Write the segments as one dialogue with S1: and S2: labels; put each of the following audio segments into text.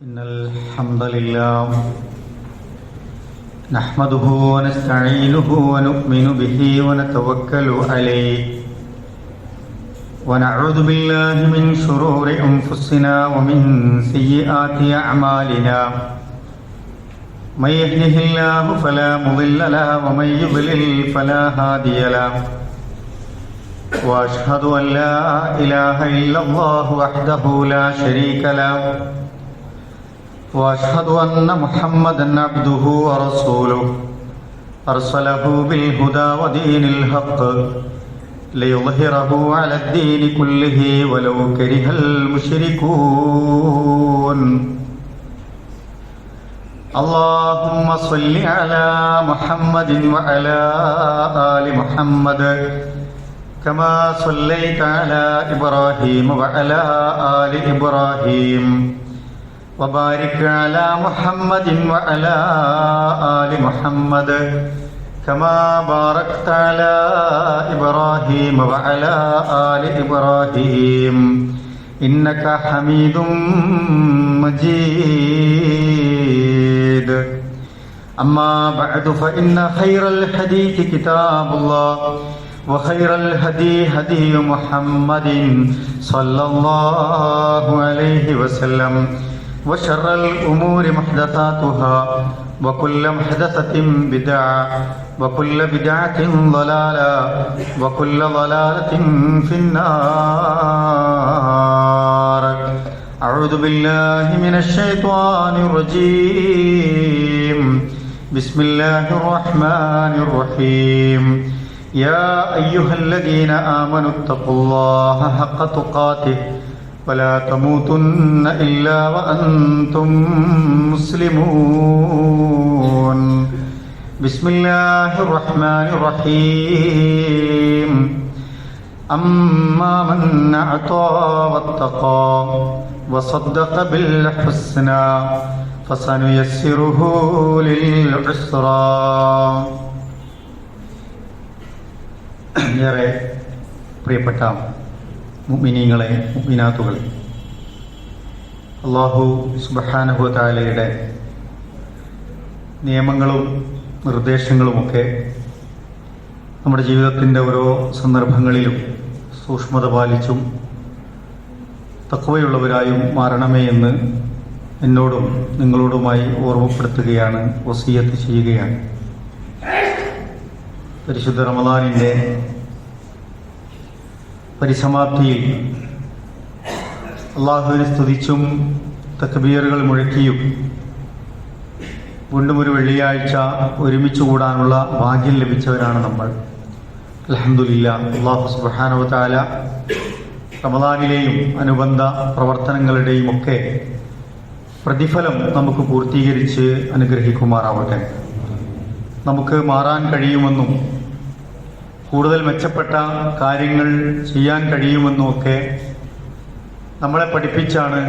S1: إن الحمد لله نحمده ونستعينه ونؤمن به ونتوكل عليه ونعوذ بالله من شرور أنفسنا ومن سيئات أعمالنا من يهده الله فلا مضل له ومن يضلل فلا هادي له وأشهد أن لا إله إلا الله وحده لا شريك له وأشهد أن محمدًا عبده ورسوله أرسله بالهدى ودين الحق ليظهره على الدين كله ولو كره المشركون اللهم صل على محمد وعلى آل محمد كما صليت على إبراهيم وعلى آل إبراهيم وبارك على محمد وعلى آل محمد كما باركت على إبراهيم وعلى آل إبراهيم إنك حميد مجيد أما بعد فإن خير الحديث كتاب الله وخير الهدي هدي محمد صلى الله عليه وسلم وشر الأمور محدثاتها وكل محدثة بدعة وكل بدعة ضلالة وكل ضلالة في النار أعوذ بالله من الشيطان الرجيم بسم الله الرحمن الرحيم يا أيها الذين آمنوا اتقوا الله حق تقاته ولا تموتن إلا وأنتم مسلمون بسم الله الرحمن الرحيم أما من أعطى واتقى وصدق بالحسنى فسنيسره للعسرى ഏറെ പ്രിയപ്പെട്ട മുഅ്മിനീങ്ങളെ മുഅ്മിനാത്തുകളെ, അല്ലാഹു സുബ്ഹാനഹു വ തആലയുടെ നിയമങ്ങളും നിർദ്ദേശങ്ങളുമൊക്കെ നമ്മുടെ ജീവിതത്തിൻ്റെ ഓരോ സന്ദർഭങ്ങളിലും സൂക്ഷ്മത പാലിച്ചും തഖ്വയുള്ളവരായും മാറണമേ എന്ന് എന്നോടും നിങ്ങളോടുമായി ഓർമ്മപ്പെടുത്തുകയാണ്, വസിയ്യത്ത് ചെയ്യുകയാണ്. പരിശുദ്ധ റമദാനിൻ്റെ പരിസമാപ്തിയിൽ അള്ളാഹുവിനെ സ്തുതിച്ചും തക്ബീറുകൾ മുഴക്കിയും വീണ്ടും ഒരു വെള്ളിയാഴ്ച ഒരുമിച്ച് കൂടാനുള്ള ഭാഗ്യം ലഭിച്ചവരാണ് നമ്മൾ. അൽഹംദുലില്ലാഹ്. അല്ലാഹു സുബ്ഹാനഹു വ തആല റമദാനിലെയും അനുബന്ധ പ്രവർത്തനങ്ങളുടെയും ഒക്കെ പ്രതിഫലം നമുക്ക് പൂർത്തീകരിച്ച് അനുഗ്രഹിക്കുമാറാവട്ടെ. നമുക്ക് മാറാൻ കഴിയുമെന്നും കൂടുതൽ മെച്ചപ്പെട്ട കാര്യങ്ങൾ ചെയ്യാൻ കഴിയുമെന്നുമൊക്കെ നമ്മളെ പഠിപ്പിച്ചാണ്,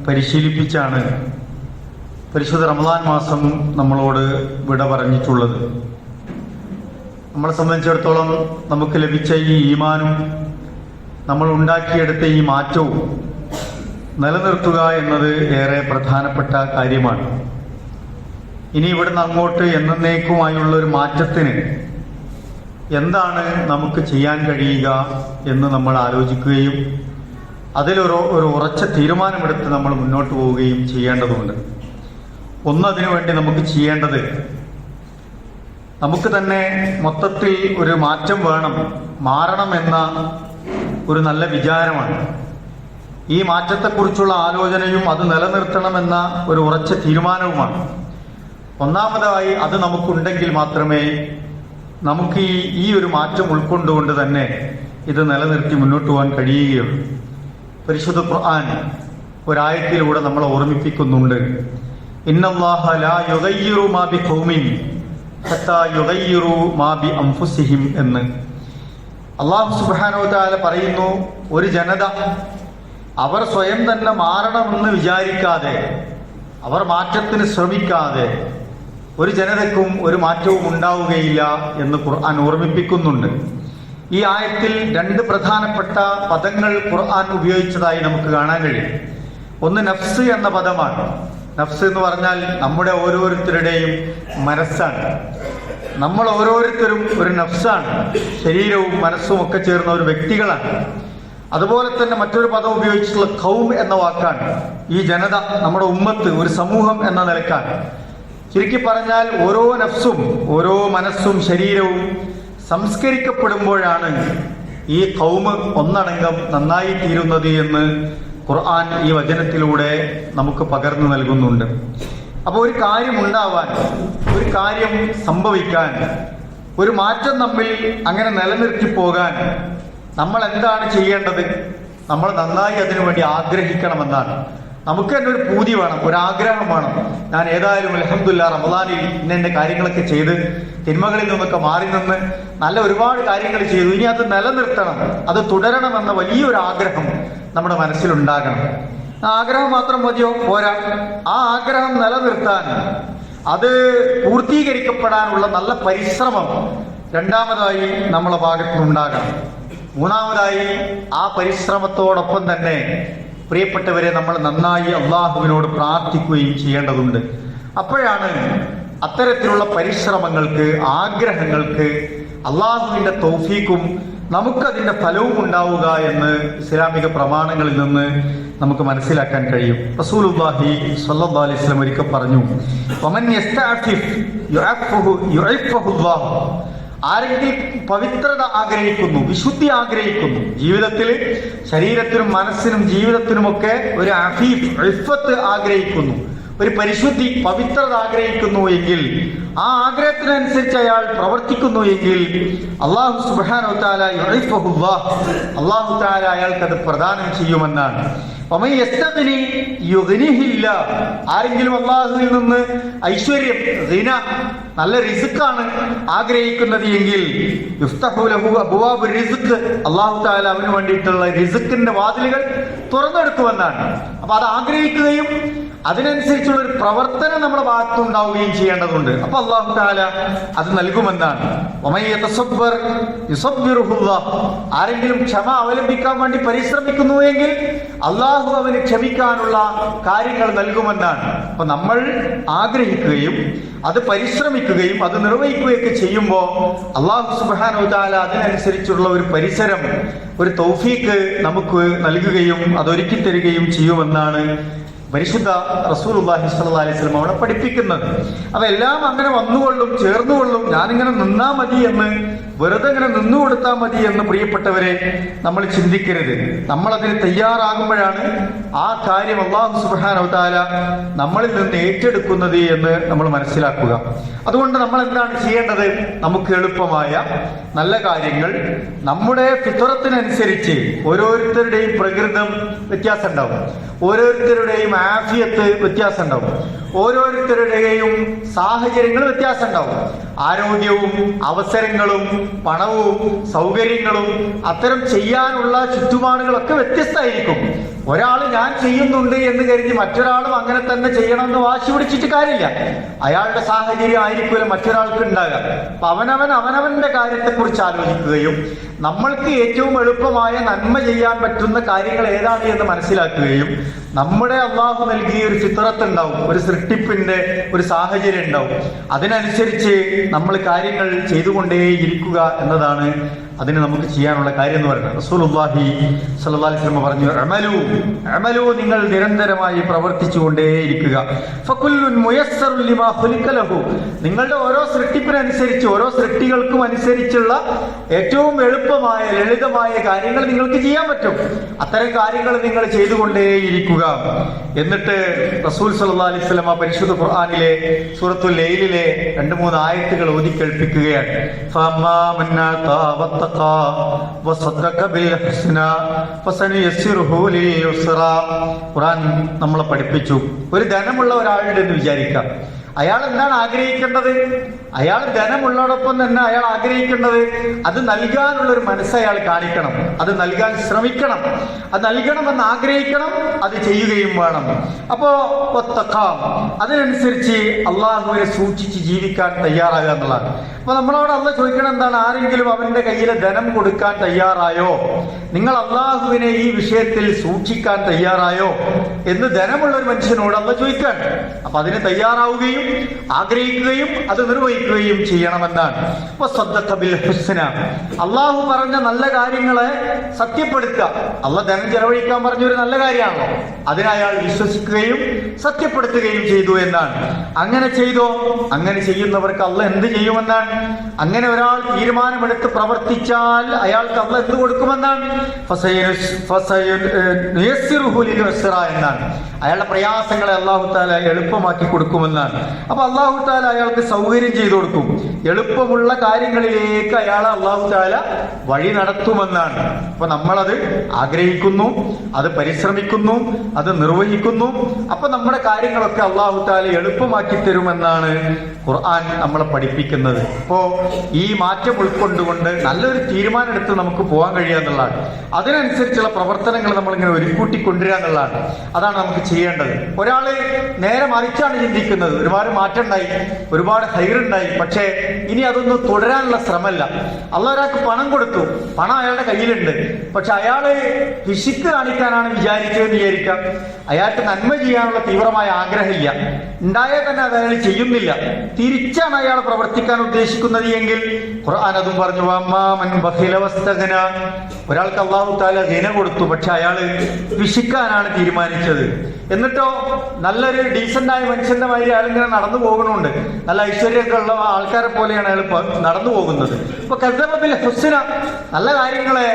S1: പരിശീലിപ്പിച്ചാണ് പരിശുദ്ധ റമദാൻ മാസം നമ്മളോട് വിട പറഞ്ഞിട്ടുള്ളത്. നമ്മളെ സംബന്ധിച്ചിടത്തോളം നമുക്ക് ലഭിച്ച ഈ ഈമാനും നമ്മൾ ഉണ്ടാക്കിയെടുത്ത ഈ മാറ്റവും നിലനിർത്തുക എന്നത് ഏറെ പ്രധാനപ്പെട്ട കാര്യമാണ്. ഇനി ഇവിടുന്ന് അങ്ങോട്ട് എന്നേക്കുമായുള്ള ഒരു മാറ്റത്തിന് എന്താണ് നമുക്ക് ചെയ്യാൻ കഴിയുക എന്ന് നമ്മൾ ആലോചിക്കുകയും അതിലൊരു ഉറച്ച തീരുമാനമെടുത്ത് നമ്മൾ മുന്നോട്ട് പോവുകയും ചെയ്യേണ്ടതുണ്ട്. ഒന്നതിനു വേണ്ടി നമുക്ക് ചെയ്യേണ്ടത്, നമുക്ക് തന്നെ മൊത്തത്തിൽ ഒരു മാറ്റം വേണം, മാറണമെന്ന ഒരു നല്ല വിചാരമാണ്. ഈ മാറ്റത്തെക്കുറിച്ചുള്ള ആലോചനയും അത് നിലനിർത്തണമെന്ന ഒരു ഉറച്ച തീരുമാനവുമാണ്. ഒന്നാമതായി അത് നമുക്കുണ്ടെങ്കിൽ മാത്രമേ നമുക്ക് ഈ ഒരു മാറ്റം ഉൾക്കൊണ്ടുകൊണ്ട് തന്നെ ഇത് നിലനിർത്തി മുന്നോട്ട് പോകാൻ കഴിയുകയുള്ളൂ. പരിശുദ്ധ ഖുർആൻ ഒരായത്തിലൂടെ നമ്മളെ ഓർമ്മിപ്പിക്കുന്നുണ്ട്, ഇന്നല്ലാഹ ലാ യുഗയ്യിറു മാ ബിഖൗമിൻ ഹത്താ യുഗയ്യിറു മാ ബി അൻഫുസിഹിം എന്ന്. അല്ലാഹു സുബ്ഹാനഹു വ തആല പറയുന്നു, ഒരു ജനത അവർ സ്വയം തന്നെ മാറണമെന്ന് വിചാരിക്കാതെ, അവർ മാറ്റത്തിന് ശ്രമിക്കാതെ ഒരു ജനതയ്ക്കും ഒരു മാറ്റവും ഉണ്ടാവുകയില്ല എന്ന് ഖുർആൻ ഓർമ്മിപ്പിക്കുന്നുണ്ട്. ഈ ആയത്തിൽ രണ്ട് പ്രധാനപ്പെട്ട പദങ്ങൾ ഖുർആൻ ഉപയോഗിച്ചതായി നമുക്ക് കാണാൻ കഴിയും. ഒന്ന് നഫ്സ് എന്ന പദമാണ്. നഫ്സ് എന്ന് പറഞ്ഞാൽ നമ്മുടെ ഓരോരുത്തരുടെയും മനസ്സാണ്. നമ്മൾ ഓരോരുത്തരും ഒരു നഫ്സാണ്. ശരീരവും മനസ്സും ഒക്കെ ചേർന്ന ഒരു വ്യക്തികളാണ്. അതുപോലെ തന്നെ മറ്റൊരു പദം ഉപയോഗിച്ചിട്ടുള്ള ഖൗം എന്ന വാക്കാണ്. ഈ ജനത, നമ്മുടെ ഉമ്മത്ത്, ഒരു സമൂഹം എന്ന നിലക്കാണ്. ചുരുക്കി പറഞ്ഞാൽ ഓരോ നഫ്സും ഓരോ മനസ്സും ശരീരവും സംസ്കരിക്കപ്പെടുമ്പോഴാണ് ഈ ഖൗം ഒന്നടങ്കം നന്നായി തീരുന്നത് എന്ന് ഖുർആൻ ഈ വചനത്തിലൂടെ നമുക്ക് പകർന്നു നൽകുന്നുണ്ട്. അപ്പോൾ ഒരു കാര്യം ഉണ്ടാവാൻ, ഒരു കാര്യം സംഭവിക്കാൻ, ഒരു മാറ്റം നമ്മിൽ അങ്ങനെ നിലനിർത്തി പോകാൻ നമ്മൾ എന്താണ് ചെയ്യേണ്ടത്? നമ്മൾ നന്നായി അതിനുവേണ്ടി ആഗ്രഹിക്കണമെന്നാണ്. നമുക്ക് തന്നെ ഒരു പൂതി വേണം, ഒരു ആഗ്രഹം വേണം. ഞാൻ ഏതായാലും അൽഹംദുലില്ലാ റമദാനിൽ ഇന്ന കാര്യങ്ങളൊക്കെ ചെയ്ത് തിന്മകളിൽ നിന്നൊക്കെ മാറി നിന്ന് നല്ല ഒരുപാട് കാര്യങ്ങൾ ചെയ്തു, ഇനി അത് നിലനിർത്തണം, അത് തുടരണമെന്ന വലിയൊരു ആഗ്രഹം നമ്മുടെ മനസ്സിലുണ്ടാകണം. ആ ആഗ്രഹം മാത്രം മതിയോ? പോരാ. ആ ആഗ്രഹം നിലനിർത്താൻ, അത് പൂർത്തീകരിക്കപ്പെടാനുള്ള നല്ല പരിശ്രമം രണ്ടാമതായി നമ്മളെ ഭാഗത്തുനിന്നുണ്ടാകണം. മൂന്നാമതായി ആ പരിശ്രമത്തോടൊപ്പം തന്നെ പ്രിയപ്പെട്ടവരെ നമ്മൾ നന്നായി അള്ളാഹുവിനോട് പ്രാർത്ഥിക്കുകയും ചെയ്യേണ്ടതുണ്ട്. അപ്പോഴാണ് അത്തരത്തിലുള്ള പരിശ്രമങ്ങൾക്ക്, ആഗ്രഹങ്ങൾക്ക് അള്ളാഹുവിന്റെ തൗഫീഖും നമുക്കതിന്റെ ഫലവും ഉണ്ടാവുക എന്ന് ഇസ്ലാമിക പ്രമാണങ്ങളിൽ നിന്ന് നമുക്ക് മനസ്സിലാക്കാൻ കഴിയും. റസൂലുള്ളാഹി സ്വല്ലല്ലാഹു അലൈഹി വസല്ലം ഒരിക്കൽ പറഞ്ഞു, വമൻ യസ്തഅഫിഫ് യുഅഫ്ഫഹു അല്ലാഹ്. ആരെങ്കിലും പവിത്രത ആഗ്രഹിക്കുന്നു, വിശുദ്ധി ആഗ്രഹിക്കുന്നു, ജീവിതത്തിൽ ശരീരത്തിനും മനസ്സിനും ജീവിതത്തിനുമൊക്കെ ഒരു അഫീഫ്, ഇഫ്ഫത്ത് ആഗ്രഹിക്കുന്നു, ഒരു പരിശുദ്ധി, പവിത്രത ആഗ്രഹിക്കുന്നു എങ്കിൽ, ആ ആഗ്രഹത്തിനനുസരിച്ച് അയാൾ പ്രവർത്തിക്കുന്നു എങ്കിൽ അല്ലാഹു സുബ്ഹാനഹു വ തആല യുഇഫ്ഫഹു അല്ലാഹ്, അല്ലാഹു തആല അയാൾക്കത് പ്രദാനം ചെയ്യുമെന്നാണ്. ആരെങ്കിലും അള്ളാഹുവിൽ നിന്ന് ഐശ്വര്യം, ഗിന, നല്ല റിസ്ക്കാണ് ആഗ്രഹിക്കുന്നത് എങ്കിൽ യുഫ്തഹു ലഹു അബ്വാബു റിസ്ഖ്, അല്ലാഹു തആല അവന് വേണ്ടിയിട്ടുള്ള റിസ്ക്കിന്റെ വാതിലുകൾ തുറന്നെടുക്കുമെന്നാണ്. അപ്പൊ അത് ആഗ്രഹിക്കുകയും അതിനനുസരിച്ചുള്ള ഒരു പ്രവർത്തനം നമ്മുടെ ഭാഗത്തുണ്ടാവുകയും ചെയ്യേണ്ടതുണ്ട്. അപ്പൊ അല്ലാഹു തആല അത് നൽകുമെന്നാണ്. ആരെങ്കിലും ക്ഷമ അവലംബിക്കാൻ വേണ്ടി പരിശ്രമിക്കുന്നു എങ്കിൽ അള്ളാഹു അവന് ക്ഷമിക്കാനുള്ള കാര്യങ്ങൾ നൽകുമെന്നാണ്. അപ്പൊ നമ്മൾ ആഗ്രഹിക്കുകയും അത് പരിശ്രമിക്കുകയും അത് നിർവഹിക്കുകയൊക്കെ ചെയ്യുമ്പോൾ അള്ളാഹു സുബ്ഹാനഹു വ തആല അതിനനുസരിച്ചുള്ള ഒരു പരിസരം, ഒരു തൗഫീഖ് നമുക്ക് നൽകുകയും അതൊരുക്കി തരികയും ചെയ്യുമെന്നാണ് പരിശുദ്ധ റസൂലുള്ളാഹി സ്വല്ലല്ലാഹു അലൈഹി വസല്ലം അവിടെ പഠിപ്പിക്കുന്നത്. അപ്പൊ എല്ലാം അങ്ങനെ വന്നുകൊള്ളും, ചേർന്നുകൊള്ളും, ഞാനിങ്ങനെ നിന്നാ മതി എന്ന്, വെറുതെ ഇങ്ങനെ നിന്നു കൊടുത്താൽ മതി എന്ന് പ്രിയപ്പെട്ടവരെ നമ്മൾ ചിന്തിക്കരുത്. നമ്മളതിന് തയ്യാറാകുമ്പോഴാണ് ആ കാര്യം അല്ലാഹു സുബ്ഹാനഹു വ തആല നമ്മളിൽ നിന്ന് ഏറ്റെടുക്കുന്നത് എന്ന് നമ്മൾ മനസ്സിലാക്കുക. അതുകൊണ്ട് നമ്മൾ എന്താണ് ചെയ്യേണ്ടത്? നമുക്ക് എളുപ്പമായ നല്ല കാര്യങ്ങൾ, നമ്മുടെ ഫിത്റത്തിനനുസരിച്ച് ഓരോരുത്തരുടെയും പ്രകൃതം വ്യത്യാസം ഉണ്ടാവും, ഓരോരുത്തരുടെയും ആഫിയത്ത് വ്യത്യാസം ഉണ്ടാവും, ഓരോരുത്തരുടെയും സാഹചര്യങ്ങൾ വ്യത്യാസം ഉണ്ടാവും. ആരോഗ്യവും അവസരങ്ങളും പണവും സൗകര്യങ്ങളും അത്തരം ചെയ്യാനുള്ള ചുറ്റുപാടുകളൊക്കെ വ്യത്യസ്തമായിരിക്കും. ഒരാൾ ഞാൻ ചെയ്യുന്നുണ്ട് എന്ന് കരുതി മറ്റൊരാളും അങ്ങനെ തന്നെ ചെയ്യണമെന്ന് വാശി പിടിച്ചിട്ട് കാര്യമില്ല. അയാളുടെ സാഹചര്യം ആയിരിക്കില്ല മറ്റൊരാൾക്ക് ഉണ്ടാകുക. അപ്പൊ അവനവന്റെ കാര്യത്തെക്കുറിച്ച് ആലോചിക്കുകയും നമ്മൾക്ക് ഏറ്റവും എളുപ്പമായ നന്മ ചെയ്യാൻ പറ്റുന്ന കാര്യങ്ങൾ ഏതാണ് എന്ന് മനസ്സിലാക്കുകയും നമ്മുടെ അള്ളാഹു നൽകിയ ഒരു ഫിത്റത്ത് ഉണ്ടാവും, ഒരു സൃഷ്ടിപ്പിന്റെ ഒരു സാഹചര്യം ഉണ്ടാവും, അതിനനുസരിച്ച് നമ്മൾ കാര്യങ്ങൾ ചെയ്തുകൊണ്ടേയിരിക്കുക എന്നതാണ് അതിന് നമുക്ക് ചെയ്യാനുള്ള കാര്യം എന്ന് പറയുന്നത്. റസൂലുള്ളാഹി സ്വല്ലല്ലാഹു അലൈഹി വസല്ലം പറഞ്ഞു, അമലു, നിങ്ങൾ നിരന്തരമായി പ്രവർത്തിച്ചുകൊണ്ടേയിരിക്കുക. ഫകുല്ലുൻ മുയസ്സറുൻ ലിമാ ഖുലിക ലഹു. നിങ്ങളുടെ ഓരോ സൃഷ്ടിപ്പിനനുസരിച്ച്, ഓരോ സൃഷ്ടികൾക്കും അനുസരിച്ചുള്ള ഏറ്റവും എളുപ്പമായ ലളിതമായ കാര്യങ്ങൾ നിങ്ങൾക്ക് ചെയ്യാൻ പറ്റും. അത്തരം കാര്യങ്ങൾ നിങ്ങൾ ചെയ്തുകൊണ്ടേയിരിക്കുക. എന്നിട്ട് റസൂൽ സ്വല്ലല്ലാഹു അലൈഹി വസല്ലം പരിശുദ്ധ ഖുർആനിലെ സൂറത്തുൽ ലൈലിലെ 2-3 ആയത്തുകൾ ഓതി കേൾപ്പിക്കുകയാണ്. ഫമാ മന്നാ ഖുർആൻ നമ്മളെ പഠിപ്പിച്ചു. ഒരു ധനമുള്ള ഒരാളുടെ എന്ന് വിചാരിക്കാം. അയാൾ എന്താണ് ആഗ്രഹിക്കേണ്ടത്? അയാൾ ധനമുള്ളതോടൊപ്പം തന്നെ അയാൾ ആഗ്രഹിക്കേണ്ടത് അത് നൽകാനുള്ളൊരു മനസ്സ് അയാൾ കാണിക്കണം, അത് നൽകാൻ ശ്രമിക്കണം, അത് നൽകണമെന്ന് ആഗ്രഹിക്കണം, അത് ചെയ്യുകയും വേണം. അപ്പോ അതിനനുസരിച്ച് അള്ളാഹുവിനെ സൂക്ഷിച്ച് ജീവിക്കാൻ തയ്യാറാകുക എന്നുള്ളതാണ്. അപ്പൊ നമ്മളോട് അള്ളാഹ് ചോദിക്കണം എന്താണ്? ആരെങ്കിലും അവന്റെ കയ്യിലെ ധനം കൊടുക്കാൻ തയ്യാറായോ? നിങ്ങൾ അള്ളാഹുവിനെ ഈ വിഷയത്തിൽ സൂക്ഷിക്കാൻ തയ്യാറായോ എന്ന് ധനമുള്ള ഒരു മനുഷ്യനോട് അള്ളാഹ് ചോദിക്കാൻ. അപ്പൊ അതിന് തയ്യാറാവുകയും ആഗ്രഹിക്കുകയും അത് നിർവഹിക്കുകയും ചെയ്യണമെന്നാണ്. അപ്പൊ സദ്ദഖ ബിൽ ഹുസ്ന, അള്ളാഹു പറഞ്ഞ നല്ല കാര്യങ്ങളെ സത്യപ്പെടുത്തുക. അള്ളാഹ് ധനം ചെലവഴിക്കാൻ പറഞ്ഞൊരു നല്ല കാര്യമാണല്ലോ, അതിനയാൾ വിശ്വസിക്കുകയും സത്യപ്പെടുത്തുകയും ചെയ്തു എന്നാണ്. അങ്ങനെ ചെയ്തോ? അങ്ങനെ ചെയ്യുന്നവർക്ക് അള്ളാഹ് എന്ത് ചെയ്യുമെന്നാണ്? അങ്ങനെ ഒരാൾ തീരുമാനമെടുത്ത് പ്രവർത്തിച്ചാൽ അയാൾക്ക് അള്ളാഹ് എന്ത് കൊടുക്കുമെന്നാണ്? എന്നാണ്. അയാളുടെ പ്രയാസങ്ങളെ അല്ലാഹു തആല എളുപ്പമാക്കി കൊടുക്കുമെന്നാണ്. അപ്പൊ അല്ലാഹു തആല അയാൾക്ക് സൗകര്യം ചെയ്തു കൊടുക്കും. എളുപ്പമുള്ള കാര്യങ്ങളിലേക്ക് അയാളെ അല്ലാഹു തആല വഴി നടത്തുമെന്നാണ്. അപ്പൊ നമ്മളത് ആഗ്രഹിക്കുന്നു, അത് പരിശ്രമിക്കുന്നു, അത് നിർവഹിക്കുന്നു. അപ്പൊ നമ്മുടെ കാര്യങ്ങളൊക്കെ അല്ലാഹു തആല എളുപ്പമാക്കി തരുമെന്നാണ് ഖുർആൻ നമ്മളെ പഠിപ്പിക്കുന്നത്. അപ്പോ ഈ മാറ്റം ഉൾക്കൊണ്ടുകൊണ്ട് നല്ലൊരു തീരുമാനം എടുത്ത് നമുക്ക് പോകാൻ കഴിയുക എന്നുള്ളതാണ്. അതിനനുസരിച്ചുള്ള പ്രവർത്തനങ്ങൾ നമ്മളിങ്ങനെ ഒരുക്കൂട്ടി കൊണ്ടുവരിക എന്നുള്ളതാണ്. അതാണ് നമുക്ക് ചെയ്യേണ്ടത്. ഒരാള് നേരെ മറിച്ചാണ് ചിന്തിക്കുന്നത്. ഒരുപാട് മാറ്റം ഉണ്ടായി, ഒരുപാട് ഹൈറുണ്ടായി, പക്ഷേ ഇനി അതൊന്നും തുടരാനുള്ള ശ്രമമല്ല. അള്ളാഹ് ഒരാൾക്ക് പണം കൊടുത്തു, പണം അയാളുടെ കയ്യിലുണ്ട്, പക്ഷെ അയാള് പിശുക്ക് കാണിക്കാനാണ് വിചാരിച്ചതെന്ന് വിചാരിക്കാം. അയാൾക്ക് നന്മ ചെയ്യാനുള്ള തീവ്രമായ ആഗ്രഹമില്ല, ഉണ്ടായാൽ തന്നെ അത് അയാൾ ചെയ്യുന്നില്ല. തിരിച്ചാണ് അയാൾ പ്രവർത്തിക്കാൻ ഉദ്ദേശിക്കുന്നത് എങ്കിൽ ഖുർആൻ അതും പറഞ്ഞു. ഒരാൾക്ക് അല്ലാഹു തആല ഹിന കൊടുത്തു, പക്ഷെ അയാള് പിശുക്കാനാണ് തീരുമാനിച്ചത്. എന്നിട്ടോ നല്ലൊരു ഡീസന്റായ മനുഷ്യന്റെ മാതിരി അയാൾ ഇങ്ങനെ നടന്നു പോകുന്നുണ്ട്. നല്ല ഐശ്വര്യമൊക്കെ ഉള്ള ആൾക്കാരെ പോലെയാണ് അയാൾ നടന്നു പോകുന്നത്. ഇപ്പൊ കദ്ദബ ബിൽ ഹുസ്ന, നല്ല കാര്യങ്ങളെ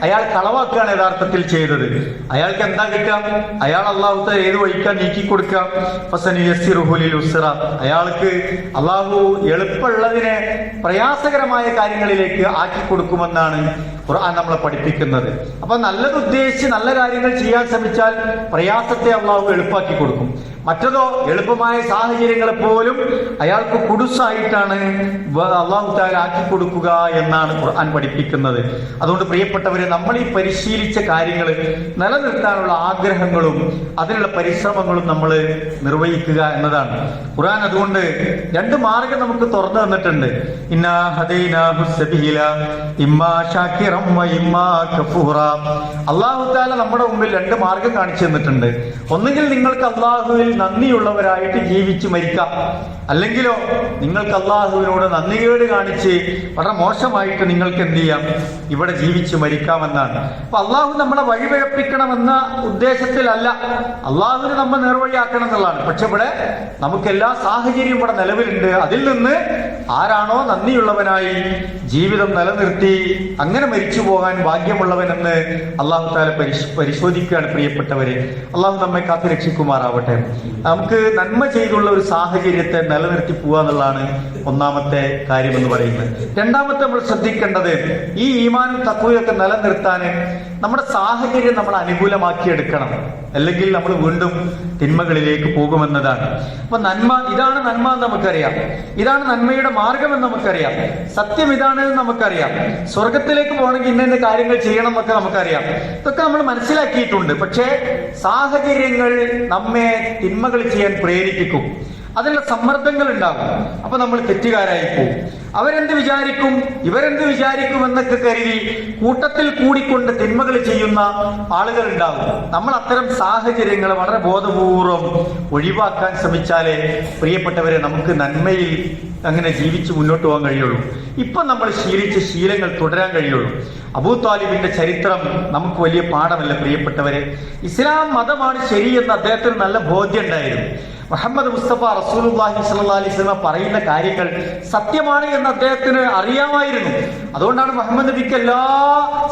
S1: അയാൾ കളവാക്കുകയാണ് യഥാർത്ഥത്തിൽ ചെയ്തത്. അയാൾക്ക് എന്താ കിട്ടുക? അയാൾ അല്ലാഹു തആല ഏത് വഴിക്കാൻ നീക്കി കൊടുക്കാം? ഫസനുയസ്സിറുഹു ലിൽ ഉസ്റ, അയാൾക്ക് അല്ലാഹു എളുപ്പമുള്ളതിനെ പ്രയാസകരമായ കാര്യങ്ങളിലേക്ക് ആക്കി കൊടുക്കുമെന്നാണ് ഖുർആൻ നമ്മളെ പഠിപ്പിക്കുന്നത്. അപ്പൊ നല്ലത് ഉദ്ദേശിച്ച് നല്ല കാര്യങ്ങൾ ചെയ്യാൻ ശ്രമിച്ചാൽ പ്രയാസത്തെ അല്ലാഹു എളുപ്പമാക്കി കൊടുക്കും. മറ്റതോ എളുപ്പമായ സാഹചര്യങ്ങളെ പോലും അയാൾക്ക് കുടുസായിട്ടാണ് അല്ലാഹു തആല ആക്കി കൊടുക്കുക എന്നാണ് ഖുർആൻ പഠിപ്പിക്കുന്നത്. അതുകൊണ്ട് പ്രിയപ്പെട്ടവരെ, നമ്മൾ ഈ പരിശീലിച്ച കാര്യങ്ങൾ നിലനിർത്താനുള്ള ആഗ്രഹങ്ങളും അതിനുള്ള പരിശ്രമങ്ങളും നമ്മൾ നിർവഹിക്കുക എന്നതാണ്. ഖുർആൻ അതുകൊണ്ട് രണ്ട് മാർഗം നമുക്ക് തുറന്നു തന്നിട്ടുണ്ട്. ഇന്നാ ഹദൈനാഹു സബീല ഇമ്മാ ശാകിറൻ വ ഇമ്മാ കഫൂറ. അല്ലാഹു തആല നമ്മുടെ മുമ്പിൽ രണ്ട് മാർഗം കാണിച്ചു തന്നിട്ടുണ്ട്. ഒന്നുകിൽ നിങ്ങൾക്ക് അല്ലാഹുവിൽ നന്ദിയുള്ളവരായിട്ട് ജീവിച്ചു മരിക്കാം, അല്ലെങ്കിലോ നിങ്ങൾക്ക് അല്ലാഹുവിനോട് നന്ദികേട് കാണിച്ച് വളരെ മോശമായിട്ട് നിങ്ങൾക്ക് എന്ത് ചെയ്യാം? ഇവിടെ ജീവിച്ചു മരിക്കാമെന്നാണ്. അപ്പൊ അല്ലാഹു നമ്മളെ വഴിപിഴപ്പിക്കണമെന്ന ഉദ്ദേശത്തിലല്ല, അല്ലാഹുവിന് നമ്മൾ നേർവഴിയാക്കണം എന്നുള്ളതാണ്. പക്ഷെ ഇവിടെ നമുക്ക് എല്ലാ സാഹചര്യവും ഇവിടെ നിലവിലുണ്ട്. അതിൽ നിന്ന് ആരാണോ നന്ദിയുള്ളവനായി ജീവിതം നിലനിർത്തി അങ്ങനെ മരിച്ചു പോകാൻ ഭാഗ്യമുള്ളവനെന്ന് അല്ലാഹു തആല പരിശോധിക്കുകയാണ്. പ്രിയപ്പെട്ടവരെ, അല്ലാഹു നമ്മെ കാത്തു രക്ഷിക്കുമാറാവട്ടെ. നമുക്ക് നന്മ ചെയ്തുള്ള ഒരു സാഹചര്യത്തെ നിലനിർത്തി പോവുക എന്നുള്ളതാണ് ഒന്നാമത്തെ കാര്യം എന്ന് പറയുന്നത്. രണ്ടാമത്തെ നമ്മൾ ശ്രദ്ധിക്കേണ്ടത്, ഈ ഈമാനും തഖ്വയൊക്കെ നിലനിർത്താൻ നമ്മുടെ സാഹചര്യം നമ്മൾ അനുകൂലമാക്കി എടുക്കണം, അല്ലെങ്കിൽ നമ്മൾ വീണ്ടും തിന്മകളിലേക്ക് പോകുമെന്നതാണ്. അപ്പൊ നന്മ, ഇതാണ് നന്മ എന്ന് നമുക്കറിയാം, ഇതാണ് നന്മയുടെ മാർഗം എന്ന് നമുക്കറിയാം, സത്യം ഇതാണ് എന്ന് നമുക്കറിയാം, സ്വർഗത്തിലേക്ക് പോകണമെങ്കിൽ ഇന്ന കാര്യങ്ങൾ ചെയ്യണം എന്നൊക്കെ നമുക്കറിയാം. ഇതൊക്കെ നമ്മൾ മനസ്സിലാക്കിയിട്ടുണ്ട്. പക്ഷേ സാഹചര്യങ്ങൾ നമ്മെ തിന്മകൾ ചെയ്യാൻ പ്രേരിപ്പിക്കും, അതിനുള്ള സമ്മർദ്ദങ്ങൾ ഉണ്ടാകും. അപ്പൊ നമ്മൾ തെറ്റുകാരായി പോകും. അവരെന്ത് വിചാരിക്കും, ഇവരെന്ത് വിചാരിക്കും എന്നൊക്കെ കരുതി കൂട്ടത്തിൽ കൂടിക്കൊണ്ട് തിന്മകൾ ചെയ്യുന്ന ആളുകൾ ഉണ്ടാകും. നമ്മൾ അത്തരം സാഹചര്യങ്ങൾ വളരെ ബോധപൂർവം ഒഴിവാക്കാൻ ശ്രമിച്ചാലേ പ്രിയപ്പെട്ടവരെ നമുക്ക് നന്മയിൽ അങ്ങനെ ജീവിച്ച് മുന്നോട്ട് പോകാൻ കഴിയുള്ളൂ. ഇപ്പൊ നമ്മൾ ശീലിച്ച ശീലങ്ങൾ തുടരാൻ കഴിയുള്ളൂ. അബൂ താലിബിന്റെ ചരിത്രം നമുക്ക് വലിയ പാഠമല്ല പ്രിയപ്പെട്ടവരെ. ഇസ്ലാം മതമാണ് ശരിയെന്ന് അദ്ദേഹത്തിന് നല്ല ബോധ്യം ഉണ്ടായിരുന്നു. മുഹമ്മദ് മുസ്തഫ റസൂലുള്ളാഹി സ്വല്ലല്ലാഹി അലൈഹി വസല്ലം പറയുന്ന കാര്യങ്ങൾ സത്യമാണ് എന്ന് അദ്ദേഹത്തിന് അറിയാമായിരുന്നു. അതുകൊണ്ടാണ് മുഹമ്മദ് നബിക്ക് എല്ലാ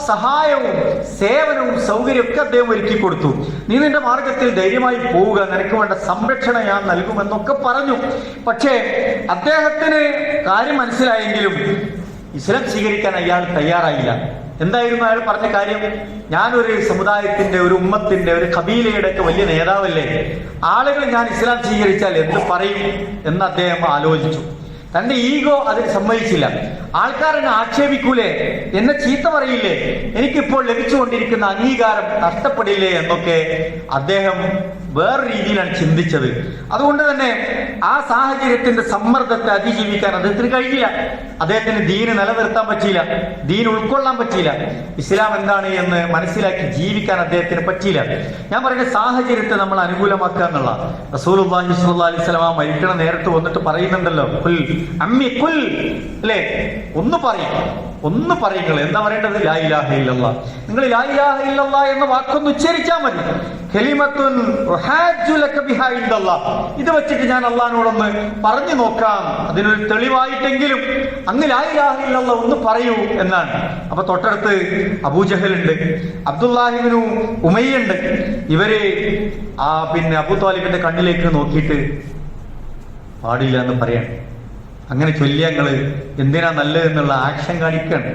S1: സഹായവും സേവനവും സൗകര്യവും ഒക്കെ അദ്ദേഹം ഒരുക്കി കൊടുത്തു. നീ നിന്റെ മാർഗത്തിൽ ധൈര്യമായി പോവുക, നിനക്ക് വേണ്ട സംരക്ഷണം ഞാൻ നൽകുമെന്നൊക്കെ പറഞ്ഞു. പക്ഷേ അദ്ദേഹത്തിന് കാര്യം മനസ്സിലായെങ്കിലും ഇസ്ലാം സ്വീകരിക്കാൻ അയാൾ തയ്യാറായില്ല. എന്തായിരുന്നു അയാൾ പറഞ്ഞ കാര്യം? ഞാനൊരു സമുദായത്തിന്റെ, ഒരു ഉമ്മത്തിന്റെ, ഒരു ഖബീലയുടെ ഒക്കെ വലിയ നേതാവല്ലേ, ആളുകൾ ഞാൻ ഇസ്ലാം സ്വീകരിച്ചാൽ എന്ത് പറയും എന്ന് അദ്ദേഹം ആലോചിച്ചു. തന്റെ ഈഗോ അതിന് സമ്മതിച്ചില്ല. ആൾക്കാർ എന്നെ ആക്ഷേപിക്കൂലേ, എന്നെ ചീത്ത പറയില്ലേ, എനിക്കിപ്പോൾ ലഭിച്ചുകൊണ്ടിരിക്കുന്ന അംഗീകാരം നഷ്ടപ്പെടില്ലേ എന്നൊക്കെ അദ്ദേഹം വേറെ രീതിയിലാണ് ചിന്തിച്ചത്. അതുകൊണ്ട് തന്നെ ആ സാഹചര്യത്തിന്റെ സമ്മർദ്ദത്തെ അതിജീവിക്കാൻ അദ്ദേഹത്തിന് കഴിയില്ല. അദ്ദേഹത്തിന് ദീന് നിലനിർത്താൻ പറ്റിയില്ല, ദീൻ ഉൾക്കൊള്ളാൻ പറ്റിയില്ല, ഇസ്ലാം എന്താണ് എന്ന് മനസ്സിലാക്കി ജീവിക്കാൻ അദ്ദേഹത്തിന് പറ്റിയില്ല. ഞാൻ പറയുന്ന സാഹചര്യത്തെ നമ്മൾ അനുകൂലമാക്കുക എന്നുള്ള റസൂലുള്ളാഹി സ്വല്ലല്ലാഹി അലൈഹി വസല്ലം മരിക്കണ നേരത്ത് വന്നിട്ട് പറയുന്നുണ്ടല്ലോ, കുൽ അമ്മി കുൽ, അല്ലേ, ഒന്ന് പറയുക. എന്താ പറയേണ്ടത്? ലാ ഇലാഹ ഇല്ലല്ലാഹ്. നിങ്ങൾ ലാ ഇലാഹ ഇല്ലല്ലാഹ് എന്ന വാക്കൊന്ന് ഉച്ചരിച്ചാൽ മതി. കലിമത്തുൻ ഉഹാജ്ജു ലക ബിഹാ ഇൻദല്ലാഹ്. ഇത് വെച്ചിട്ട് ഞാൻ അള്ളാഹിനോടൊന്ന് പറഞ്ഞു നോക്കാം, അതിനൊരു തെളിവായിട്ടെങ്കിലും അങ്ങ് ലാ ഇലാഹ ഇല്ലല്ലാഹ് ഒന്ന് പറയൂ എന്നാണ്. അപ്പൊ തൊട്ടടുത്ത് അബൂജഹൽ ഉണ്ട്, അബ്ദുല്ലാഹിബ്നു ഉമയ്യ ഉണ്ട്. ഇവര് പിന്നെ അബൂ ത്വാലിബിന്റെ കണ്ണിലേക്ക് നോക്കിയിട്ട് പാടില്ല എന്ന് പറയാൻ, അങ്ങനെ ചൊല്ലിയ ഞങ്ങള് എന്തിനാ നല്ലത് എന്നുള്ള ആക്ഷൻ കാണിക്കാണ്,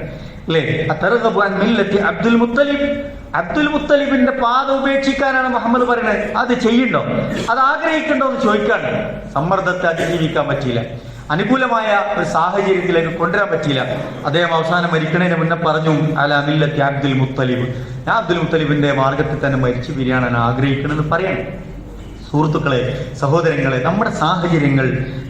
S1: അല്ലേ? അബ്ദുൽ മുത്തലിബിന്റെ പാത ഉപേക്ഷിക്കാനാണ് മുഹമ്മദ് പറയുന്നത്. അത് ചെയ്യണ്ടോ, അത് ആഗ്രഹിക്കണ്ടോ എന്ന് ചോദിക്കാണ്. സമ്മർദ്ദത്തെ അതിജീവിക്കാൻ പറ്റിയില്ല, അനുകൂലമായ ഒരു സാഹചര്യത്തിലേക്ക് കൊണ്ടുവരാൻ പറ്റിയില്ല. അദ്ദേഹം അവസാനം മരിക്കണതിന് മുന്നേ പറഞ്ഞു, അലാ മില്ലത്തി അബ്ദുൽ മുത്തലിബ്, ഞാൻ അബ്ദുൽ മുത്തലിബിന്റെ മാർഗത്തിൽ തന്നെ മരിച്ചു പിരിയാനാണ് ആഗ്രഹിക്കണമെന്ന് പറയാണ്. സുഹൃത്തുക്കളെ, സഹോദരങ്ങളെ, നമ്മുടെ സാഹചര്യങ്ങൾ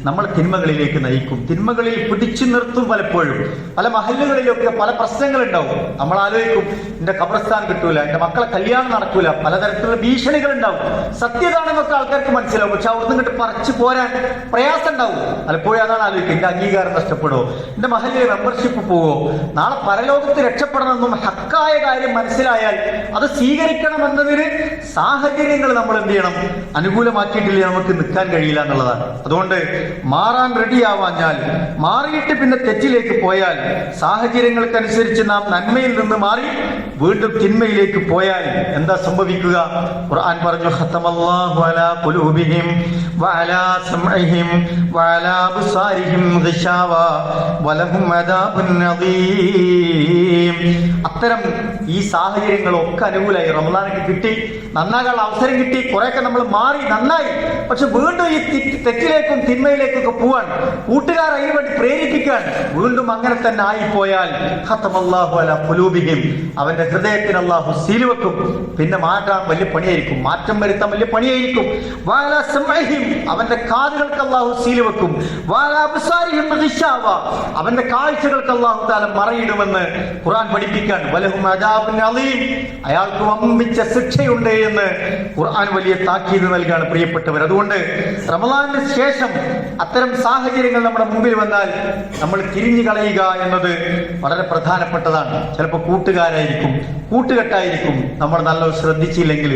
S1: നമ്മളെ തിന്മകളിലേക്ക് നയിക്കും, തിന്മകളിൽ പിടിച്ചു നിർത്തും. പലപ്പോഴും പല മഹല്ലുകളിലൊക്കെ പല പ്രശ്നങ്ങളുണ്ടാവും. നമ്മൾ ആലോചിക്കും, എന്റെ ഖബർസ്ഥാൻ കിട്ടൂല, എന്റെ മക്കളെ കല്യാണം നടക്കൂല, പലതരത്തിലുള്ള ഭീഷണികൾ ഉണ്ടാവും. സത്യതാണെന്നൊക്കെ ആൾക്കാർക്ക് മനസ്സിലാവും, പക്ഷെ അവിടുന്ന് ഇങ്ങോട്ട് പറിച്ചു പോരാൻ പ്രയാസം ഉണ്ടാവും. പലപ്പോഴും അതാണ് ആലോചിക്കുക, എന്റെ അംഗീകാരം നഷ്ടപ്പെടുമോ, എന്റെ മഹല്ലിലെ മെമ്പർഷിപ്പ് പോവോ, നാളെ പരലോകത്ത് രക്ഷപ്പെടണമെന്നും ഹക്കായ കാര്യം മനസ്സിലായാൽ അത് സ്വീകരിക്കണമെന്നതിന് സാഹചര്യങ്ങൾ നമ്മൾ എന്ത് ചെയ്യണം, അനുകൂലമാക്കിയിട്ടില്ല, നമുക്ക് നിൽക്കാൻ കഴിയില്ല എന്നുള്ളതാണ്. അതുകൊണ്ട് മാറാൻ റെഡിയാവാഞ്ഞാൽ, മാറിയിട്ട് പിന്നെ തെറ്റിലേക്ക് പോയാൽ, സാഹചര്യങ്ങൾക്കനുസരിച്ച് നാം നന്മയിൽ നിന്ന് മാറി വീണ്ടും തിന്മയിലേക്ക് പോയാൽ എന്താ സംഭവിക്കുക? ഖുർആൻ പറഞ്ഞു, ഖതമല്ലാഹു അലാ ഖുലൂബിഹിം വഅലാ സമഇഹിം വഅലാ അബ്സാരിഹിം ഗിശാവ വലഹും അദാബുൻ അദീം. അത്തരം ഈ സാഹചര്യങ്ങളൊക്കെ അനുകൂലമായി. റമദാനൊക്കെ കിട്ടി, നന്നാകാനുള്ള അവസരം കിട്ടി, കുറെയൊക്കെ നമ്മൾ മാറി നന്നായി. പക്ഷെ വീണ്ടും ഈ തെറ്റിലേക്കും തിന്മയിലേക്കൊക്കെ പോവാൻ കൂട്ടുകാർ അതിനു വേണ്ടി പ്രേരിപ്പിക്കാൻ വീണ്ടും അങ്ങനെ തന്നെ ആയിപ്പോയാൽ ഖതമല്ലാഹു അലാ ഖുലൂബിഹിം, അവന്റെ ഹൃദയത്തിന് അല്ലാഹു സീൽ വെക്കും. പിന്നെ മാറ്റാൻ വലിയ പണിയായിരിക്കും, മാറ്റം വരുത്താൻ വലിയ പണിയായിരിക്കും. വഅലാ സമഇഹിം, അവന്റെ കാതുകൾക്ക് അല്ലാഹു സീൽ വെക്കും. വഅലാ അബ്സാരിഹിം ഗിശാവ, അവന്റെ കാഴ്ചകൾക്ക് അല്ലാഹു തആല മറയിടുമെന്ന് ഖുർആൻ പഠിപ്പിക്കാൻ. വലഹും അദാബുൻ അദീം, അയാൾക്ക് വമ്പിച്ച ശിക്ഷയുണ്ട് എന്ന് ഖുർആൻ വലിയ താക്കീത് നൽകാണ് പ്രിയപ്പെട്ടവർ. അതുകൊണ്ട് റമദാനിന് ശേഷം അത്തരം സാഹചര്യങ്ങൾ നമ്മുടെ മുമ്പിൽ വന്നാൽ നമ്മൾ തിരിഞ്ഞു കളയുക എന്നത് വളരെ പ്രധാനപ്പെട്ടതാണ്. ചിലപ്പോൾ കൂട്ടുകാരായിരിക്കും, കൂട്ടുകെട്ടായിരിക്കും, നമ്മൾ നല്ല ശ്രദ്ധിച്ചില്ലെങ്കിൽ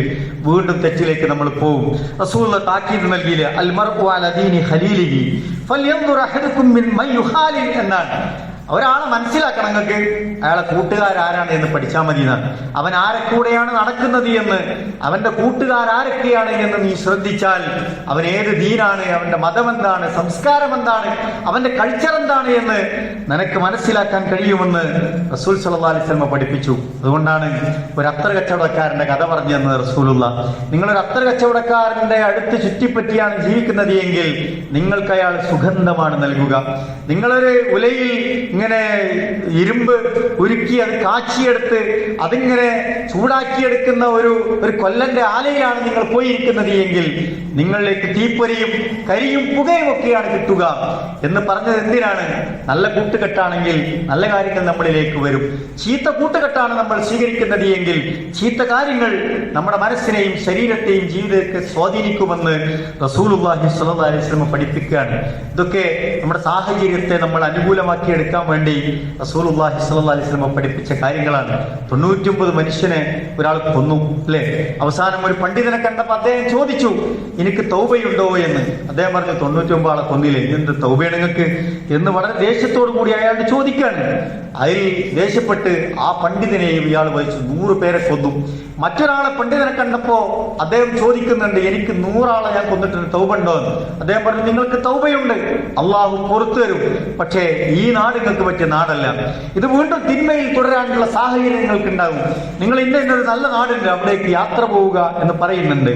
S1: വീണ്ടും തെറ്റിലേക്ക് നമ്മൾ പോകും. റസൂലുള്ളാഹി താക്കീത് നൽകിയില്ലേ, അൽ മർഉ അലാ ദീനി ഖലീലിഹി ഫൽയൻദുർ അഹദുക്കും മിൻ യുഖാലിൽ എന്നാണ്. ഒരാളെ മനസ്സിലാക്കണം നിങ്ങൾക്ക്, അയാളെ കൂട്ടുകാരാരാണ് എന്ന് പഠിച്ചാൽ മതി എന്നാണ്. അവൻ ആരെ കൂടെയാണ് നടക്കുന്നത് എന്ന്, അവന്റെ കൂട്ടുകാരൊക്കെയാണ് എന്ന് നീ ശ്രദ്ധിച്ചാൽ അവൻ ഏത് ദീനാണ്, അവന്റെ മതം എന്താണ്, സംസ്കാരം എന്താണ്, അവന്റെ കൾച്ചർ എന്താണ് എന്ന് നിനക്ക് മനസ്സിലാക്കാൻ കഴിയുമെന്ന് റസൂൽ സല്ലല്ലാഹു അലൈഹി വസല്ലം പഠിപ്പിച്ചു. അതുകൊണ്ടാണ് ഒരു അത്തർ കച്ചവടക്കാരന്റെ കഥ പറഞ്ഞു തന്നത് റസൂലുള്ളാഹി. നിങ്ങളൊരു അത്തർ കച്ചവടക്കാരന്റെ അടുത്ത് ചുറ്റിപ്പറ്റിയാണ് ജീവിക്കുന്നത് എങ്കിൽ നിങ്ങൾക്ക് അയാൾ സുഗന്ധമാണ് നൽകുക. നിങ്ങളൊരു ഉലയിൽ ഇങ്ങനെ ഇരുമ്പ് ഉരുക്കി അത് കാച്ചിയെടുത്ത് അതിങ്ങനെ ചൂടാക്കിയെടുക്കുന്ന ഒരു കൊല്ലന്റെ ആലയിലാണ് നിങ്ങൾ പോയിരിക്കുന്നത് എങ്കിൽ നിങ്ങളിലേക്ക് തീപ്പൊരിയും കരിയും പുകയും ഒക്കെയാണ് കിട്ടുക എന്ന് പറഞ്ഞത് എന്തിനാണ്? നല്ല കൂട്ടുകെട്ടാണെങ്കിൽ നല്ല കാര്യങ്ങൾ നമ്മളിലേക്ക് വരും. ചീത്ത കൂട്ടുകെട്ടാണ് നമ്മൾ സ്വീകരിക്കുന്നത് എങ്കിൽ ചീത്ത കാര്യങ്ങൾ നമ്മുടെ മനസ്സിനെയും ശരീരത്തെയും ജീവിതത്തെ സ്വാധീനിക്കുമെന്ന് റസൂലുള്ളാഹി സ്വല്ലല്ലാഹു അലൈഹി വസല്ലം പഠിപ്പിക്കുകയാണ്. ഇതൊക്കെ നമ്മുടെ സാഹചര്യത്തെ നമ്മൾ അനുകൂലമാക്കി എടുക്കാൻ വേണ്ടി റസൂലുള്ളാഹി സ്വല്ലല്ലാഹു അലൈഹി വസല്ലം പഠിപ്പിച്ച കാര്യങ്ങളാണ്. 99 മനുഷ്യനെ ഒരാൾ കൊന്നു, അല്ലേ? അവസാനം ഒരു പണ്ഡിതനെ കണ്ടപ്പോൾ അദ്ദേഹം ചോദിച്ചു, എനിക്ക് തൗബയുണ്ടോ എന്ന്. അദ്ദേഹം പറഞ്ഞു, 99 ആളെ കൊന്നില്ലേ, എന്ത് തൗബയാണ് നിങ്ങൾക്ക് എന്ന് വളരെ ദേഷ്യത്തോടു കൂടി അയാൾ ചോദിക്കുകയാണ്. അതിൽ ദേഷ്യപ്പെട്ട് ആ പണ്ഡിതനെയും ഇയാൾ വഹിച്ചു 100 പേരെ കൊന്നു. മറ്റൊരാളെ പണ്ഡിതനെ കണ്ടപ്പോ അദ്ദേഹം ചോദിക്കുന്നുണ്ട്, എനിക്ക് 100 ആളെ ഞാൻ കൊന്നിട്ടുണ്ട്, തൗബ ഉണ്ടോ എന്ന്. അദ്ദേഹം പറഞ്ഞു, നിങ്ങൾക്ക് തൗബയുണ്ട്, അള്ളാഹു പുറത്തു തരും, പക്ഷേ ഈ നാട് നിങ്ങൾക്ക് പറ്റിയ നാടല്ല. ഇത് വീണ്ടും തിന്മയിൽ തുടരാനുള്ള സാഹചര്യം നിങ്ങൾക്ക് ഉണ്ടാകും. നിങ്ങൾ ഇന്നൊരു നല്ല നാടുണ്ട്, അവിടേക്ക് യാത്ര പോവുക എന്ന് പറയുന്നുണ്ട്.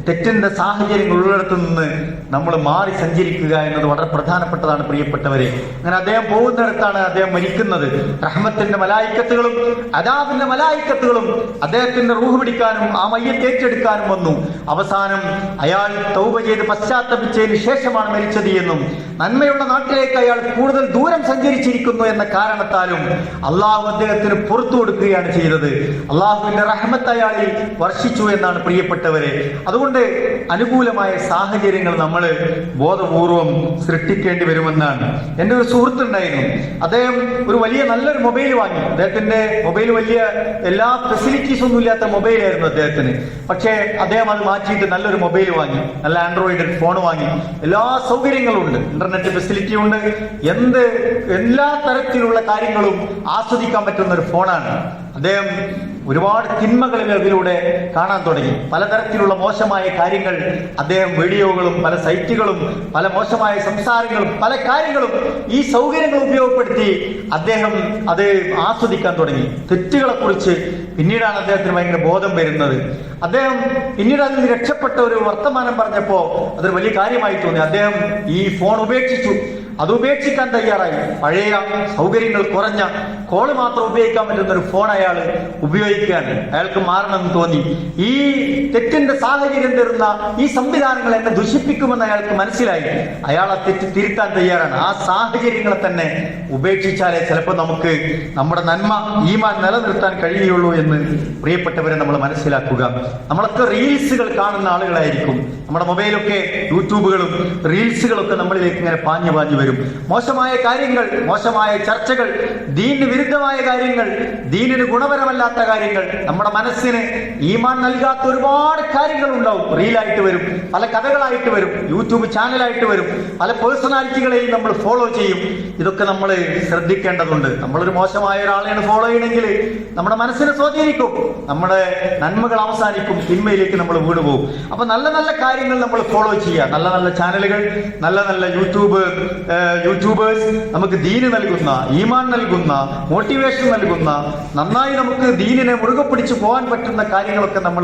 S1: തെറ്റിന്റെ സാഹചര്യങ്ങൾ ഉള്ളിടത്തു നിന്ന് നമ്മൾ മാറി സഞ്ചരിക്കുക എന്നത് വളരെ പ്രധാനപ്പെട്ടതാണ് പ്രിയപ്പെട്ടവരെ. അങ്ങനെ അദ്ദേഹം പോകുന്നിടത്താണ് അദ്ദേഹം മരിക്കുന്നത്. റഹ്മത്തിന്റെ മലായിക്കത്തുകളും അദാബിന്റെ മലായിക്കത്തുകളും അദ്ദേഹത്തിന്റെ റൂഹ് പിടിക്കാനും ആ മയ്യത്ത് ഏറ്റെടുക്കാനും വന്നു. അവസാനം അയാൾ തൗബ ചെയ്ത് പശ്ചാത്തപിച്ചതിന് ശേഷമാണ് മരിച്ചത് എന്നും നന്മയുള്ള നാട്ടിലേക്ക് അയാൾ കൂടുതൽ ദൂരം സഞ്ചരിച്ചിരിക്കുന്നു എന്ന കാരണത്താലും അള്ളാഹു അദ്ദേഹത്തിന് പുറത്തു കൊടുക്കുകയാണ് ചെയ്തത്. അള്ളാഹുവിന്റെ റഹ്മത്ത് അയാളിൽ വർഷിച്ചു എന്നാണ് പ്രിയപ്പെട്ടവരെ. അതുകൊണ്ട് അനുകൂലമായ സാഹചര്യങ്ങൾ നമ്മൾ ബോധപൂർവം സൃഷ്ടിക്കേണ്ടി വരുമെന്നാണ്. എൻ്റെ ഒരു സുഹൃത്തുണ്ടായിരുന്നു, അദ്ദേഹം ഒരു വലിയ നല്ലൊരു മൊബൈൽ വാങ്ങി. അദ്ദേഹത്തിന്റെ മൊബൈൽ വലിയ എല്ലാ ഫെസിലിറ്റീസ് ഒന്നും ഇല്ലാത്ത മൊബൈലായിരുന്നു അദ്ദേഹത്തിന്. പക്ഷേ അദ്ദേഹം അത് മാറ്റിയിട്ട് നല്ലൊരു മൊബൈൽ വാങ്ങി, നല്ല ആൻഡ്രോയിഡ് ഫോൺ വാങ്ങി. എല്ലാ സൗകര്യങ്ങളും ഉണ്ട്, ഇന്റർനെറ്റ് ഫെസിലിറ്റി ഉണ്ട്, എല്ലാ തരത്തിലുള്ള കാര്യങ്ങളും ആസ്വദിക്കാൻ പറ്റുന്ന ഒരു ഫോണാണ്. അദ്ദേഹം ഒരുപാട് തിന്മകളിൽ അതിലൂടെ കാണാൻ തുടങ്ങി. പലതരത്തിലുള്ള മോശമായ കാര്യങ്ങൾ അദ്ദേഹം വീഡിയോകളും പല സൈറ്റുകളും പല മോശമായ സംസാരങ്ങളും പല കാര്യങ്ങളും ഈ സൗകര്യങ്ങൾ ഉപയോഗപ്പെടുത്തി അദ്ദേഹം അത് ആസ്വദിക്കാൻ തുടങ്ങി. തെറ്റുകളെ കുറിച്ച് പിന്നീടാണ് അദ്ദേഹത്തിന് ഭയങ്കര ബോധം വരുന്നത്. അദ്ദേഹം പിന്നീട് അതിൽ നിന്ന് രക്ഷപ്പെട്ട ഒരു വർത്തമാനം പറഞ്ഞപ്പോ അതൊരു വലിയ കാര്യമായി തോന്നി. അദ്ദേഹം ഈ ഫോൺ ഉപേക്ഷിച്ചു, അത് ഉപേക്ഷിക്കാൻ തയ്യാറായി. പഴയ സൗകര്യങ്ങൾ കുറഞ്ഞ കോള് മാത്രം ഉപയോഗിക്കാൻ പറ്റുന്ന ഒരു ഫോൺ അയാൾ ഉപയോഗിക്കാൻ അയാൾക്ക് മാറണമെന്ന് തോന്നി. ഈ തെറ്റിന്റെ സാഹചര്യം തരുന്ന ഈ സംവിധാനങ്ങൾ എന്നെ ദുഷിപ്പിക്കുമെന്ന് അയാൾക്ക് മനസ്സിലായി. അയാൾ ആ തെറ്റ് തിരുത്താൻ തയ്യാറാണ്. ആ സാഹചര്യങ്ങളെ തന്നെ ഉപേക്ഷിച്ചാലേ ചിലപ്പോൾ നമുക്ക് നമ്മുടെ നന്മ ഈമാൻ നിലനിർത്താൻ കഴിയുള്ളൂ എന്ന് പ്രിയപ്പെട്ടവരെ നമ്മൾ മനസ്സിലാക്കുക. നമ്മളൊക്കെ റീൽസുകൾ കാണുന്ന ആളുകളായിരിക്കും. നമ്മുടെ മൊബൈലൊക്കെ യൂട്യൂബുകളും റീൽസുകളൊക്കെ നമ്മളിലേക്ക് ഇങ്ങനെ പാഞ്ഞു വരും. മോശമായ കാര്യങ്ങൾ, മോശമായ ചർച്ചകൾ, ദീനിന് വിരുദ്ധമായ കാര്യങ്ങൾ, ദീനിന് ഗുണപരമല്ലാത്ത കാര്യങ്ങൾ, നമ്മുടെ മനസ്സിന് ഈമാൻ നൽകാത്ത ഒരുപാട് കാര്യങ്ങൾ ഉണ്ടാവും. റീലായിട്ട് വരും, പല കഥകളായിട്ട് വരും, യൂട്യൂബ് ചാനലായിട്ട് വരും, പല പേഴ്സണാലിറ്റികളെയും നമ്മൾ ഫോളോ ചെയ്യും. ഇതൊക്കെ നമ്മൾ ശ്രദ്ധിക്കേണ്ടതുണ്ട്. നമ്മളൊരു മോശമായ ഒരാളെയാണ് ഫോളോ ചെയ്യണമെങ്കിൽ നമ്മുടെ മനസ്സിനെ സ്വാധീനിക്കും, നമ്മുടെ നന്മകൾ അവസാനിക്കും, തിന്മയിലേക്ക് നമ്മൾ വീണുപോകും. അപ്പൊ നല്ല നല്ല കാര്യങ്ങൾ നമ്മൾ ഫോളോ ചെയ്യുക. നല്ല നല്ല ചാനലുകൾ, നല്ല നല്ല യൂട്യൂബേഴ്സ് നമുക്ക് ദീന് നൽകുന്ന, ഈമാൻ നൽകുന്ന, മോട്ടിവേഷൻ നൽകുന്ന, നന്നായി നമുക്ക് ദീനിനെ മുറുകെ പിടിച്ചു പോകാൻ പറ്റുന്ന കാര്യങ്ങളൊക്കെ നമ്മൾ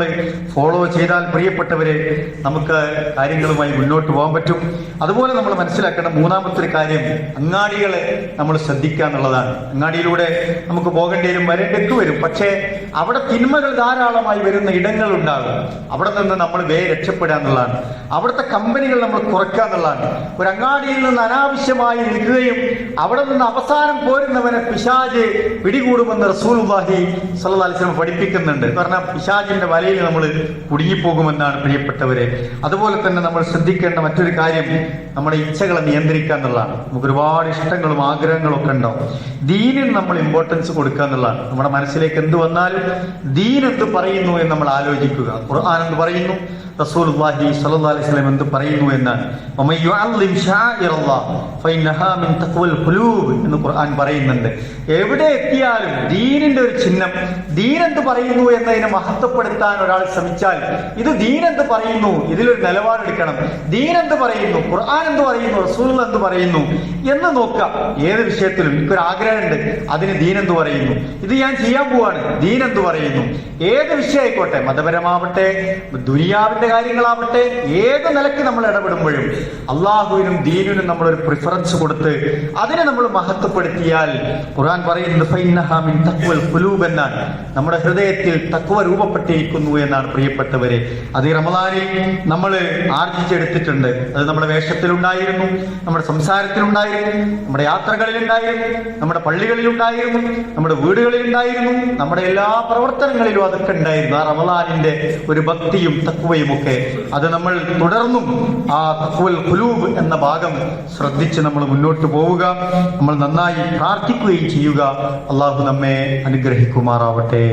S1: ഫോളോ ചെയ്താൽ പ്രിയപ്പെട്ടവരെ നമുക്ക് കാര്യങ്ങളുമായി മുന്നോട്ട് പോകാൻ പറ്റും. അതുപോലെ നമ്മൾ മനസ്സിലാക്കേണ്ട മൂന്നാമത്തെ ഒരു കാര്യം, അങ്ങാടികളെ നമ്മൾ ശ്രദ്ധിക്കുക എന്നുള്ളതാണ്. അങ്ങാടിയിലൂടെ നമുക്ക് പോകേണ്ടി വരും, വരേണ്ടൊക്കെ വരും. പക്ഷേ അവിടെ തിന്മകൾ ധാരാളമായി വരുന്ന ഇടങ്ങൾ ഉണ്ടാകും. അവിടെ നിന്ന് നമ്മൾ രക്ഷപ്പെടുക എന്നുള്ളതാണ്. അവിടുത്തെ കമ്പനികൾ നമ്മൾ കുറയ്ക്കുക എന്നുള്ളതാണ്. ഒരു അങ്ങാടിയിൽ നിന്ന് അനാവശ്യമായി നിൽക്കുകയും അവിടെ നിന്ന് അവസാനം പോരുന്നവനെ പിശാച് പിടികൂടുമെന്ന് റസൂലുള്ളാഹി സ്വല്ലല്ലാഹു അലൈഹി വസല്ലം പഠിപ്പിക്കുന്നുണ്ട്. പറഞ്ഞാൽ പിശാചിന്റെ വലയിൽ നമ്മൾ കുടുങ്ങിപ്പോകുമെന്നാണ് പ്രിയപ്പെട്ടവരെ. അതുപോലെ തന്നെ നമ്മൾ ശ്രദ്ധിക്കേണ്ട മറ്റൊരു കാര്യം നമ്മുടെ ഇച്ഛകളെ നിയന്ത്രിക്കുക എന്നുള്ളതാണ്. നമുക്ക് ഒരുപാട് ഇഷ്ടങ്ങളും ആഗ്രഹങ്ങളും ഒക്കെ ഉണ്ടാവും. ദീനിന് നമ്മൾ ഇമ്പോർട്ടൻസ് കൊടുക്കുക എന്നുള്ളതാണ്. നമ്മുടെ മനസ്സിലേക്ക് എന്ത് വന്നാലും ദീൻ എന്ത് പറയുന്നു എന്ന് നമ്മൾ ആലോചിക്കുക. ഖുർആൻ എന്ത് പറയുന്നു, റസൂലുള്ളാഹി സ്വല്ലല്ലാഹു അലൈഹി വസല്ലം എന്ത് പറയുന്നു എന്നാണ്. വമൻ യുഅല്ലിം ശാഇറല്ലാഹ് ഫഇന്നഹാ മിൻ തഖ്വൽ ഖുലൂബ് എന്ന് ഖുർആൻ പറയുന്നുണ്ട്. എവിടെ എത്തിയാലും ദീനിന്റെ ഒരു ചിഹ്നം, ദീൻ എന്ത് പറയുന്നു എന്നതിനെ മഹത്വപ്പെടുത്താൻ ഒരാൾ ശ്രമിച്ചാൽ, ഇത് ദീൻ എന്ത് പറയുന്നു, ഇതിലൊരു നിലപാടെടുക്കണം. ദീൻ എന്ത് പറയുന്നു, ഖുർആൻ എന്ത് പറയുന്നു, റസൂൽ എന്ത് പറയുന്നു എന്ന് നോക്കാം. ഏത് വിഷയത്തിലും എനിക്കൊരു ആഗ്രഹമുണ്ട്, അതിന് ദീൻ എന്ത് പറയുന്നു, ഇത് ഞാൻ ചെയ്യാൻ പോവാണ്, ദീൻ എന്ത് പറയുന്നു. ഏത് വിഷയമായിക്കോട്ടെ, മതപരമാവട്ടെ, ദുനിയാവിന്റെ കാര്യങ്ങളാവട്ടെ, ഏത് നിലയ്ക്ക് നമ്മൾ ഇടപെടുമ്പോഴും അള്ളാഹുവിനും ദീനിനും നമ്മളൊരു പ്രിഫറൻസ് കൊടുത്ത് അതിനെ നമ്മൾ മഹത്വപ്പെടുത്തിയാൽ ഖുർആൻ പറയുന്നത് ഫഇന്നഹാ മിൻ തഖ്വൽ ഖുലൂബ് എന്നാണ്. നമ്മുടെ ഹൃദയത്തിൽ തഖ്വ രൂപപ്പെട്ടിരിക്കുന്നു എന്നാണ് പ്രിയപ്പെട്ടവരെ. അത് ഈ റമദാനിൽ നമ്മൾ ആർജിച്ചെടുത്തിട്ടുണ്ട്. അത് നമ്മുടെ വേഷത്തിലുണ്ടായിരുന്നു, നമ്മുടെ സംസാരത്തിലുണ്ടായിരുന്നു, നമ്മുടെ യാത്രകളിലുണ്ടായിരുന്നു, നമ്മുടെ പള്ളികളിലുണ്ടായിരുന്നു, നമ്മുടെ വീടുകളിലുണ്ടായിരുന്നു, നമ്മുടെ എല്ലാ പ്രവർത്തനങ്ങളിലും അതൊക്കെ ഉണ്ടായിരുന്നു. ആ റമദാനിന്റെ ഒരു ഭക്തിയും തഖ്വയും ഒക്കെ അത് നമ്മൾ തുടർന്നും ആ തഖ്വൽ ഖുലൂബ് എന്ന ഭാഗം ശ്രദ്ധിച്ച് നമ്മൾ മുന്നോട്ട് പോവുക. നമ്മൾ നന്നായി പ്രാർത്ഥിക്കുകയും ചെയ്യുക. അള്ളാഹു നമ്മെ അനുഗ്രഹിക്കുമാറാവട്ടെ.